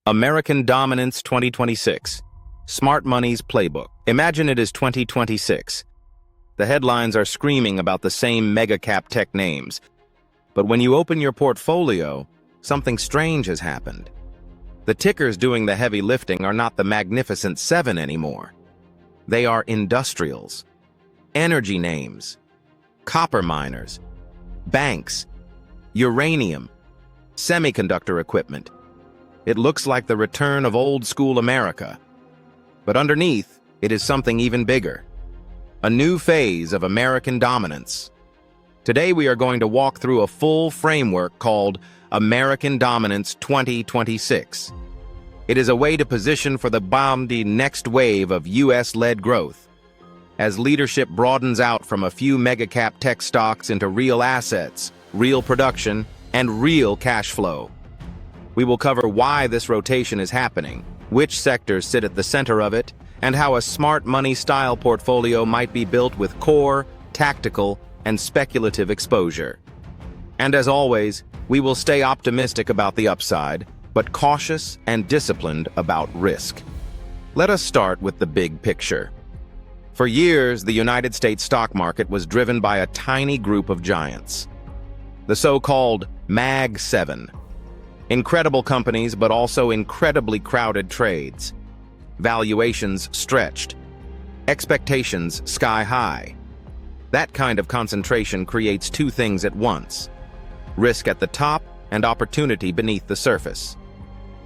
American Dominance 2026. Smart Money's Playbook. Imagine it is 2026. The headlines are screaming about the same mega-cap tech names. But when you open your portfolio, something strange has happened. The tickers doing the heavy lifting are not the Magnificent Seven anymore. They are industrials, energy names, copper miners, banks, uranium, semiconductor equipment. It looks like the return of old-school America. But underneath, it is something even bigger. A new phase of American dominance. Today we are going to walk through a full framework called American Dominance 2026. It is a way to position for the next wave of U.S.-led growth, as leadership broadens out from a few mega-cap tech stocks into real assets, real production, and real cash flow. We will cover why this rotation is happening, which sectors sit at the center of it, and how a smart money-style portfolio might be built with core, tactical, and speculative exposure. And as always, we will stay optimistic about the upside, but cautious and disciplined about risk. Let us start with the big picture. For years, the United States stock market was driven by a tiny group of giants, the so-called Mag 7. Incredible companies, but also incredibly crowded trades. Valuations stretched. Expectations sky high. That kind of concentration creates two things at once: risk at the top and opportunity beneath the surface.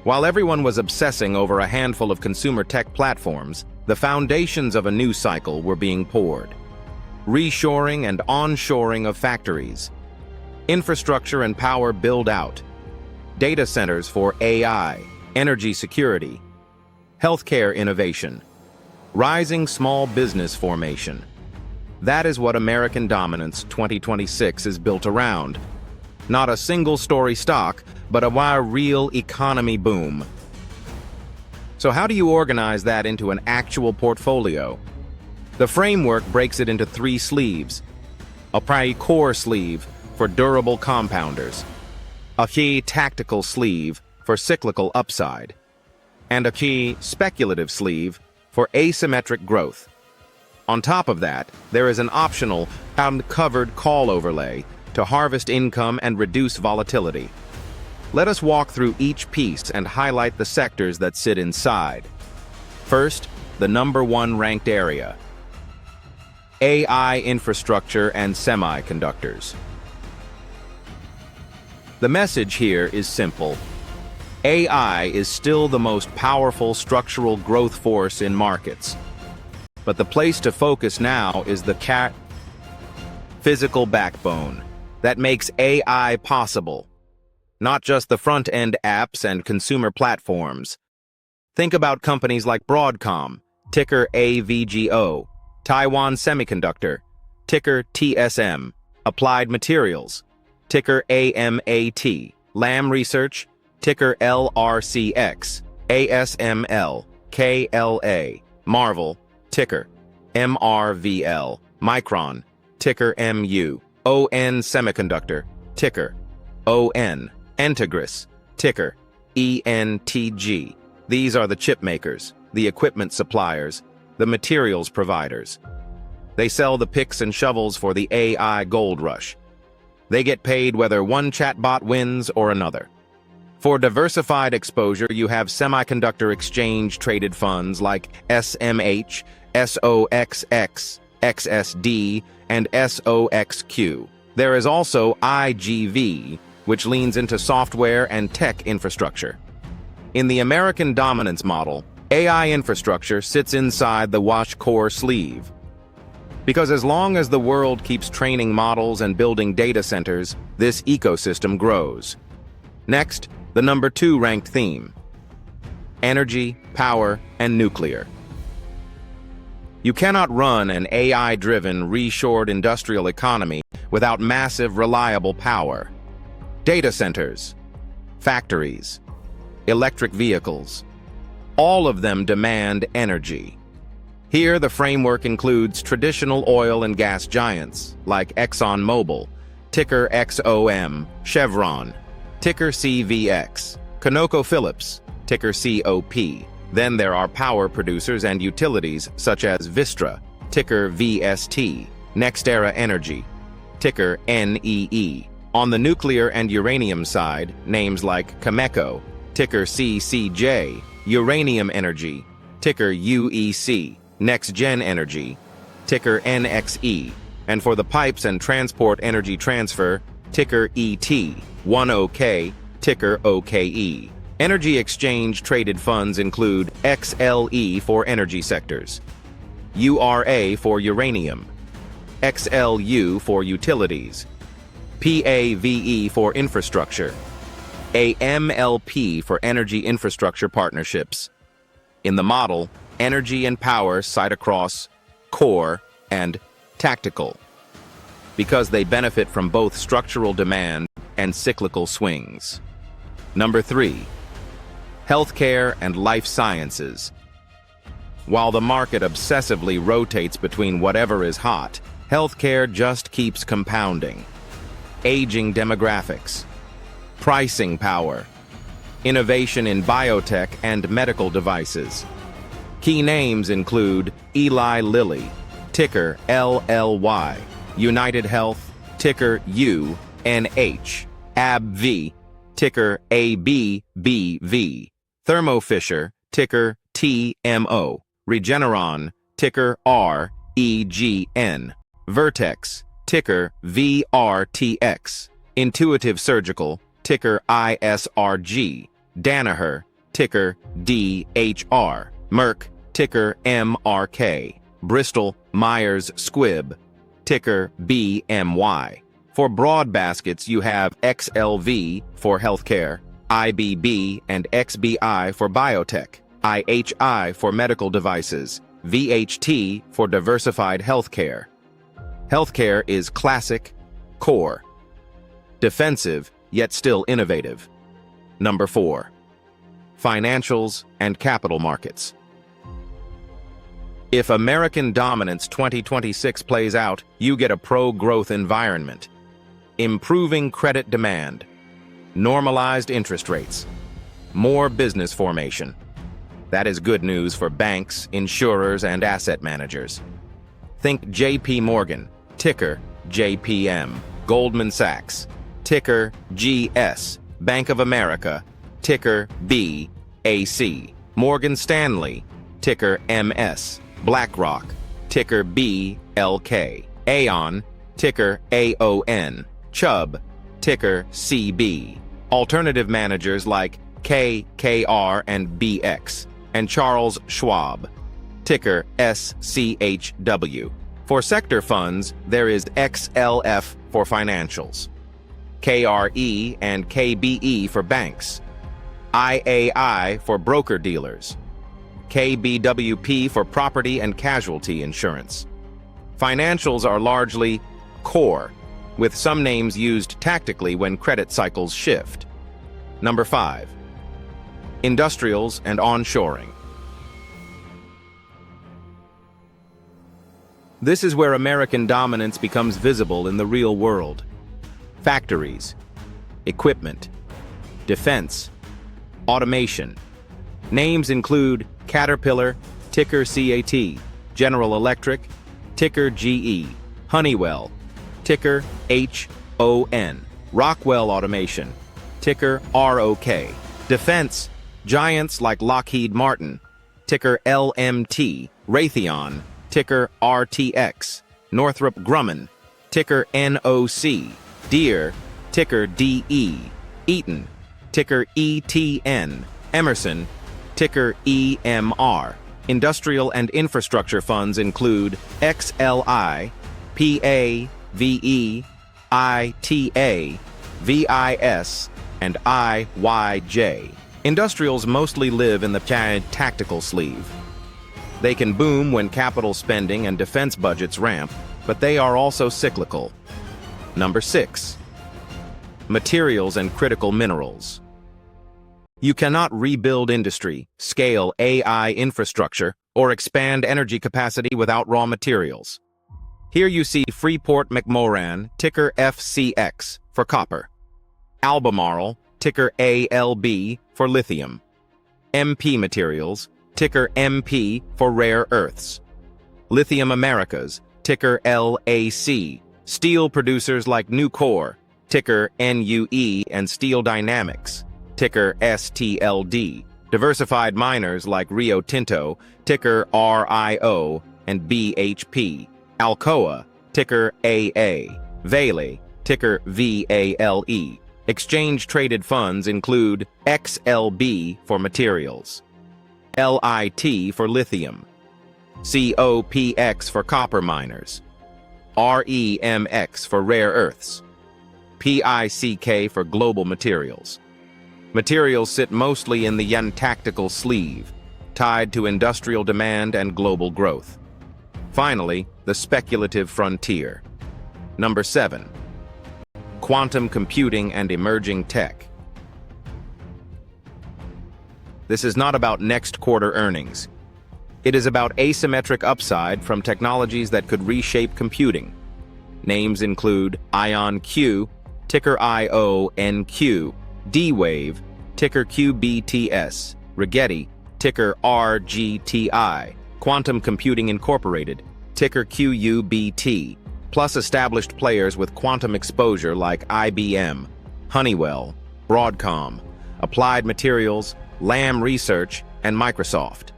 While everyone was obsessing over a handful of consumer tech platforms, the foundations of a new cycle were being poured. Reshoring and onshoring of factories. Infrastructure and power build-out. Data centers for AI, energy security, healthcare innovation, rising small business formation. That is what American Dominance 2026 is built around. Not a single-story stock, but a real economy boom. So how do you organize that into an actual portfolio? The framework breaks it into three sleeves. A core sleeve for durable compounders, a key tactical sleeve for cyclical upside, and a key speculative sleeve for asymmetric growth. On top of that, there is an optional covered call overlay to harvest income and reduce volatility. Let us walk through each piece and highlight the sectors that sit inside. First, the #1 ranked area: AI infrastructure and semiconductors. The message here is simple. AI is still the most powerful structural growth force in markets. But the place to focus now is the physical backbone that makes AI possible, not just the front-end apps and consumer platforms. Think about companies like Broadcom, ticker AVGO, Taiwan Semiconductor, ticker TSM, Applied Materials, ticker AMAT, Lam Research, ticker LRCX, ASML, KLA, Marvell, ticker MRVL, Micron, ticker MU, ON Semiconductor, ticker ON, Entegris, ticker ENTG. These are the chip makers, the equipment suppliers, the materials providers. They sell the picks and shovels for the AI gold rush. They get paid whether one chatbot wins or another. For diversified exposure, you have semiconductor exchange-traded funds like SMH, SOXX, XSD, and SOXQ. There is also IGV, which leans into software and tech infrastructure. In the American Dominance model, AI infrastructure sits inside the Wash core sleeve. Because as long as the world keeps training models and building data centers, this ecosystem grows. Next, the #2 ranked theme: energy, power, and nuclear. You cannot run an AI-driven, reshored industrial economy without massive, reliable power. Data centers, factories, electric vehicles, all of them demand energy. Here, the framework includes traditional oil and gas giants like ExxonMobil, ticker XOM, Chevron, ticker CVX, ConocoPhillips, ticker COP. Then there are power producers and utilities such as Vistra, ticker VST, NextEra Energy, ticker NEE. On the nuclear and uranium side, names like Cameco, ticker CCJ, Uranium Energy, ticker UEC, NextGen Energy, ticker NXE, and for the pipes and transport energy transfer, ticker ET, 10K, ticker OKE. Energy exchange traded funds include XLE for energy sectors, URA for uranium, XLU for utilities, PAVE for infrastructure, AMLP for energy infrastructure partnerships. In the model, energy and power site across core and tactical, because they benefit from both structural demand and cyclical swings. Number 3. Healthcare and life sciences. While the market obsessively rotates between whatever is hot, healthcare just keeps compounding. Aging demographics, pricing power, innovation in biotech and medical devices. Key names include Eli Lilly, ticker LLY, United Health, ticker UNH, AbbVie, ticker ABBV, Thermo Fisher, ticker TMO, Regeneron, ticker REGN, Vertex, ticker VRTX, Intuitive Surgical, ticker ISRG, Danaher, ticker DHR, Merck, ticker MRK, Bristol Myers Squibb, ticker BMY. For broad baskets, you have XLV for healthcare, IBB and XBI for biotech, IHI for medical devices, VHT for diversified healthcare. Healthcare is classic, core, defensive, yet still innovative. Number 4. Financials and capital markets. If American Dominance 2026 plays out, you get a pro-growth environment. Improving credit demand, normalized interest rates, more business formation. That is good news for banks, insurers, and asset managers. Think JP Morgan, ticker JPM, Goldman Sachs, ticker GS, Bank of America, ticker BAC, Morgan Stanley, ticker MS, BlackRock, ticker BLK, Aon, ticker AON, Chubb, ticker CB, alternative managers like KKR and BX, and Charles Schwab, ticker SCHW. For sector funds, there is XLF for financials, KRE and KBE for banks, IAI for broker-dealers, KBWP for property and casualty insurance. Financials are largely core, with some names used tactically when credit cycles shift. Number 5. Industrials and onshoring. This is where American dominance becomes visible in the real world. Factories, equipment, defense, automation. Names include Caterpillar, ticker CAT, General Electric, ticker GE, Honeywell, ticker HON, Rockwell Automation, ticker ROK. Defense, giants like Lockheed Martin, ticker LMT, Raytheon, ticker RTX, Northrop Grumman, ticker NOC, Deere, ticker DE, Eaton, ticker ETN, Emerson, ticker EMR. Industrial and infrastructure funds include XLI, PAVE, ITA, VIS, and IYJ. Industrials mostly live in the tactical sleeve. They can boom when capital spending and defense budgets ramp, but they are also cyclical. Number 6. Materials and critical minerals. You cannot rebuild industry, scale AI infrastructure, or expand energy capacity without raw materials. Here you see Freeport-McMoRan, ticker FCX, for copper. Albemarle, ticker ALB, for lithium. MP Materials, ticker MP for rare earths. Lithium Americas, ticker LAC. Steel producers like Nucor, ticker NUE, and Steel Dynamics, ticker STLD. Diversified miners like Rio Tinto, ticker RIO, and BHP. Alcoa, ticker AA. Vale, ticker VALE. Exchange-traded funds include XLB for materials, LIT for lithium, COPX for copper miners, REMX for rare earths, PICK for global materials. Materials sit mostly in the yen tactical sleeve, tied to industrial demand and global growth. Finally, the speculative frontier. Number 7. Quantum computing and emerging tech. This is not about next quarter earnings. It is about asymmetric upside from technologies that could reshape computing. Names include IonQ, ticker IONQ, D-Wave, ticker QBTS, Rigetti, ticker RGTI, Quantum Computing Incorporated, ticker QUBT, plus established players with quantum exposure like IBM, Honeywell, Broadcom, Applied Materials, Lam Research, and Microsoft.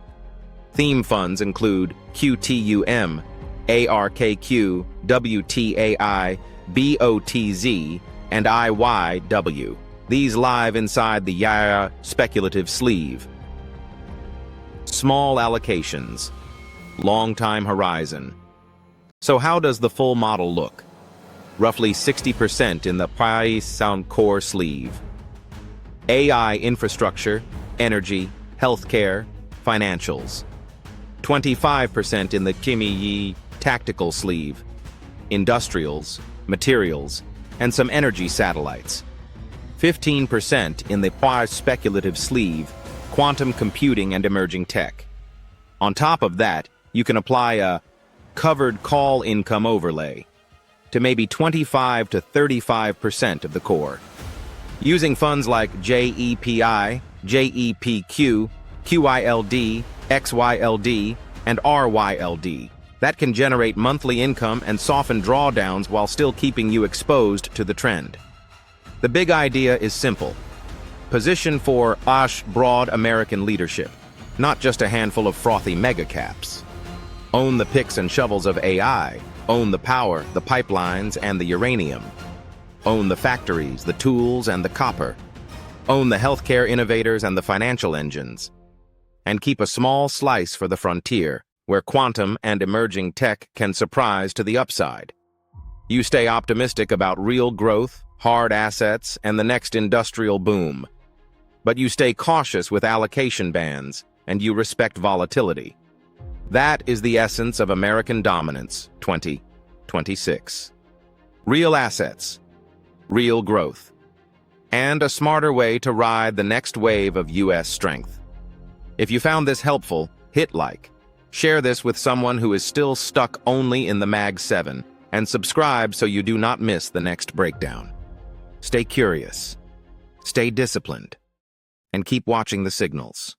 Theme funds include QTUM, ARKQ, WTAI, BOTZ, and IYW. These live inside the Yaya speculative sleeve. Small allocations. Long time horizon. So how does the full model look? Roughly 60% in the Python core sleeve. AI infrastructure, energy, healthcare, financials. 25% in the Kimi tactical sleeve. Industrials, materials, and some energy satellites. 15% in the speculative sleeve, quantum computing and emerging tech. On top of that, you can apply a covered call income overlay to maybe 25 to 35% of the core. Using funds like JEPI, JEPQ, QILD, XYLD, and RYLD, that can generate monthly income and soften drawdowns while still keeping you exposed to the trend. The big idea is simple. Position for broad American leadership, not just a handful of frothy megacaps. Own the picks and shovels of AI. Own the power, the pipelines, and the uranium. Own the factories, the tools, and the copper. Own the healthcare innovators and the financial engines. And keep a small slice for the frontier, where quantum and emerging tech can surprise to the upside. You stay optimistic about real growth, hard assets, and the next industrial boom. But you stay cautious with allocation bands, and you respect volatility. That is the essence of American Dominance 2026. Real assets, real growth, and a smarter way to ride the next wave of U.S. strength. If you found this helpful, hit like. Share this with someone who is still stuck only in the Mag 7, and subscribe so you do not miss the next breakdown. Stay curious, stay disciplined, and keep watching the signals.